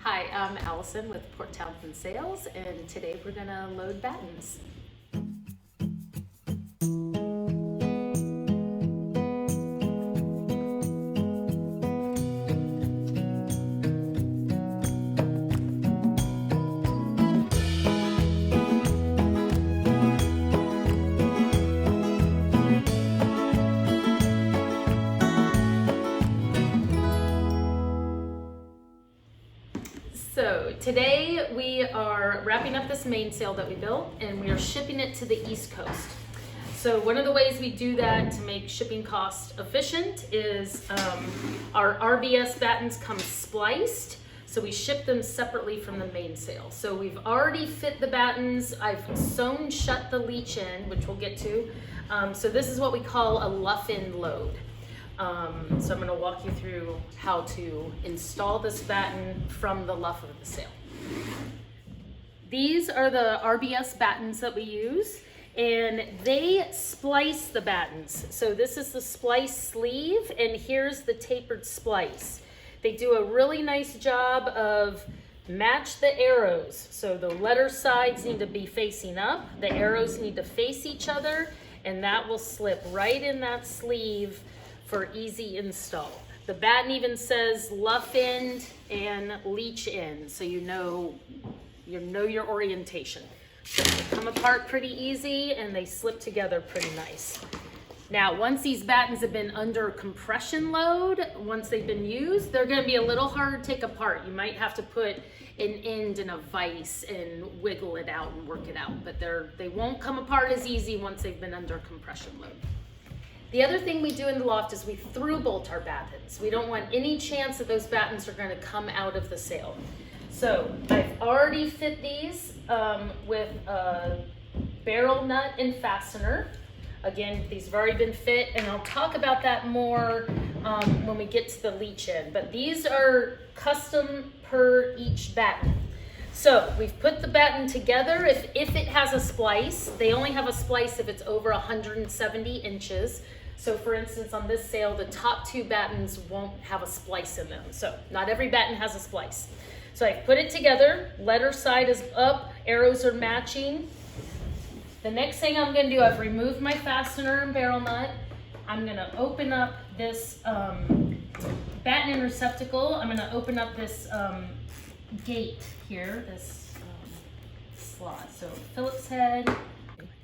Hi, I'm Allison with Port Townsend Sales, and today we're gonna load battens. So today we are wrapping up this mainsail that we built, and we are shipping it to the East Coast. So one of the ways we do that to make shipping cost efficient is our RBS battens come spliced, so we ship them separately from the mainsail. So we've already fit the battens. I've sewn shut the leech in, which we'll get to. So this is what we call a luff in load. So I'm going to walk you through how to install this batten from the luff of the sail. These are the RBS battens that we use, and they splice the battens. So this is the splice sleeve, and here's the tapered splice. They do a really nice job of match the arrows. So the letter sides need to be facing up, the arrows need to face each other, and that will slip right in that sleeve for easy install. The batten even says luff end and leech end, so you know your orientation. So they come apart pretty easy and they slip together pretty nice. Now, once these battens have been under compression load, once they've been used, they're gonna be a little harder to take apart. You might have to put an end in a vise and wiggle it out and work it out, but they won't come apart as easy once they've been under compression load. The other thing we do in the loft is we through bolt our battens. We don't want any chance that those battens are going to come out of the sail. So I've already fit these with a barrel nut and fastener. Again, these have already been fit, and I'll talk about that more when we get to the leech end. But these are custom per each batten. So we've put the batten together. If it has a splice, they only have a splice if it's over 170 inches. So for instance, on this sail, the top two battens won't have a splice in them. So not every batten has a splice. So I've put it together, letter side is up, arrows are matching. The next thing I'm gonna do, I've removed my fastener and barrel nut. I'm gonna open up this batten and receptacle. I'm gonna open up this gate here, this slot. So Phillips head.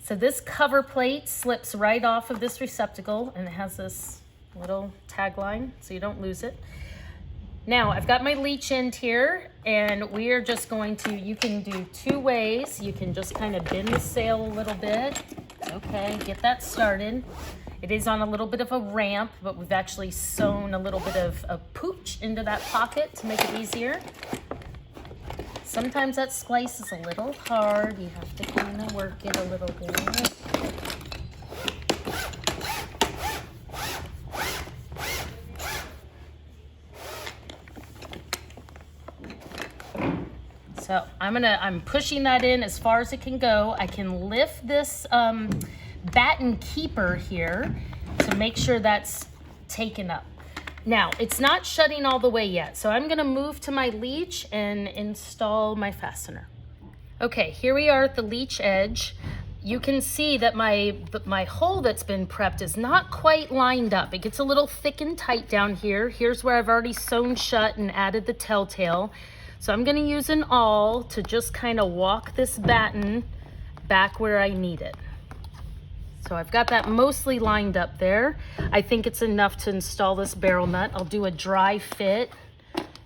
So this cover plate slips right off of this receptacle, and it has this little tagline so you don't lose it. Now I've got my leech end here, and we are just going to, you can do two ways. You can just kind of bend the sail a little bit. Okay, get that started. It is on a little bit of a ramp, but we've actually sewn a little bit of a pooch into that pocket to make it easier. Sometimes that splice is a little hard. You have to kind of work it a little bit. So I'm pushing that in as far as it can go. I can lift this batten keeper here to make sure that's taken up. Now, it's not shutting all the way yet, so I'm gonna move to my leech and install my fastener. Okay, here we are at the leech edge. You can see that my hole that's been prepped is not quite lined up. It gets a little thick and tight down here. Here's where I've already sewn shut and added the telltale. So I'm gonna use an awl to just kind of walk this batten back where I need it. So I've got that mostly lined up there. I think it's enough to install this barrel nut. I'll do a dry fit.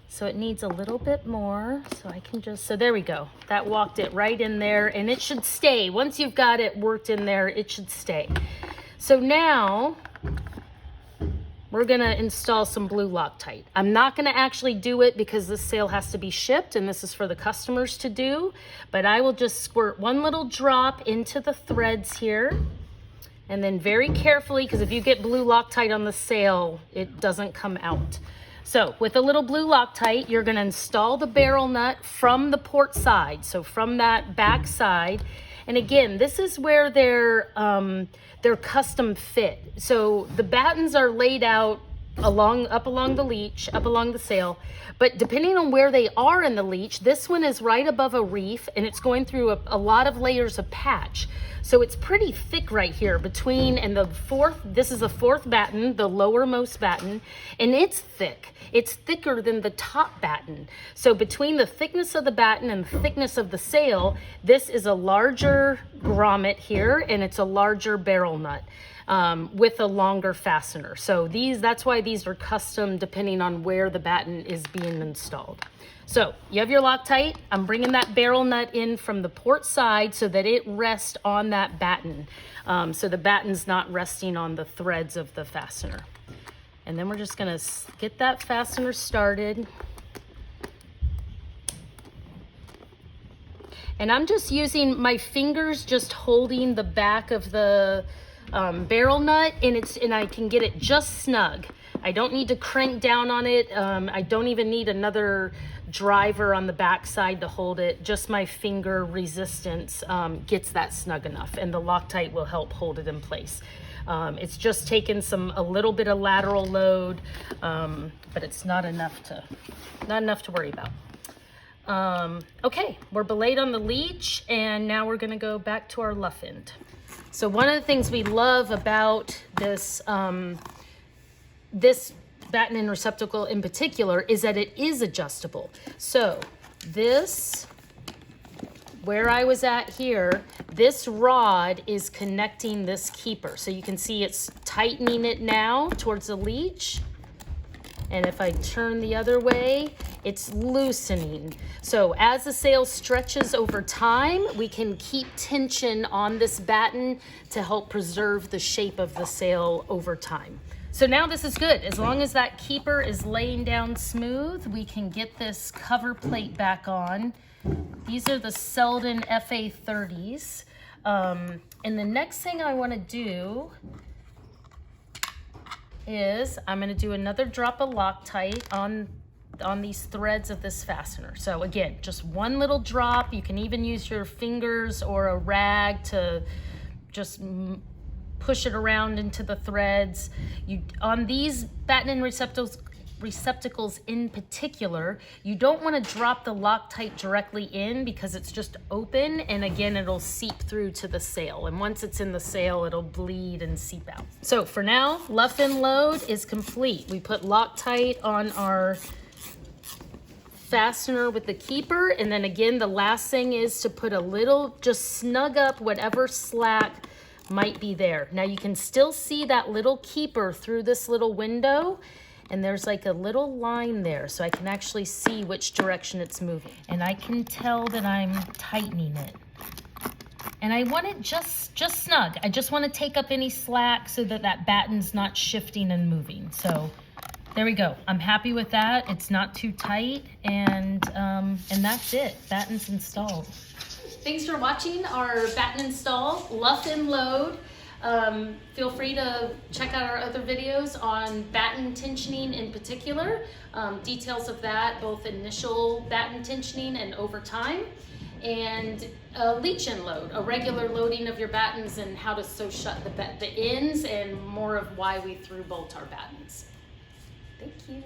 So it needs a little bit more. So I can just, so there we go. That walked it right in there, and it should stay. Once you've got it worked in there, it should stay. So now we're gonna install some blue Loctite. I'm not gonna actually do it because this sail has to be shipped and this is for the customers to do, but I will just squirt one little drop into the threads here. And then very carefully, because if you get blue Loctite on the sail, it doesn't come out. So with a little blue Loctite, you're gonna install the barrel nut from the port side, so from that back side. And again, this is where they're custom fit. So the battens are laid out up along the leech, up along the sail. But depending on where they are in the leech, this one is right above a reef and it's going through a lot of layers of patch. So it's pretty thick right here between, and this is the fourth batten, the lowermost batten, and it's thick. It's thicker than the top batten. So between the thickness of the batten and the thickness of the sail, this is a larger grommet here, and it's a larger barrel nut. With a longer fastener. So that's why these are custom depending on where the batten is being installed. So you have your Loctite. I'm bringing that barrel nut in from the port side so that it rests on that batten. So the batten's not resting on the threads of the fastener. And then we're just gonna get that fastener started. And I'm just using my fingers, just holding the back of the barrel nut, and I can get it just snug. I don't need to crank down on it. I don't even need another driver on the back side to hold it. Just my finger resistance gets that snug enough, and the Loctite will help hold it in place. It's just taken a little bit of lateral load, but it's not enough to worry about. Okay, we're belayed on the leech, and now we're gonna go back to our luff end. So one of the things we love about this batten and receptacle in particular is that it is adjustable. So where I was at here, this rod is connecting this keeper. So you can see it's tightening it now towards the leech. And if I turn the other way, it's loosening. So as the sail stretches over time, we can keep tension on this batten to help preserve the shape of the sail over time. So now this is good. As long as that keeper is laying down smooth, we can get this cover plate back on. These are the Selden FA30s. And the next thing I want to do is I'm going to do another drop of Loctite on these threads of this fastener. So again, just one little drop. You can even use your fingers or a rag to just push it around into the threads. On these batten and receptacles in particular, you don't want to drop the Loctite directly in because it's just open, and again it'll seep through to the sail, and once it's in the sail it'll bleed and seep out. So for now, luff and load is complete. We put Loctite on our fastener with the keeper, and then again the last thing is to put just snug up whatever slack might be there. Now you can still see that little keeper through this little window, and there's like a little line there, so I can actually see which direction it's moving. And I can tell that I'm tightening it. And I want it just snug. I just want to take up any slack so that batten's not shifting and moving. So there we go. I'm happy with that. It's not too tight, and that's it. Batten's installed. Thanks for watching our batten install, luff and load. Feel free to check out our other videos on batten tensioning in particular. Details of that, both initial batten tensioning and over time. And leech and load, a regular loading of your battens and how to sew shut the ends, and more of why we through bolt our battens. Thank you.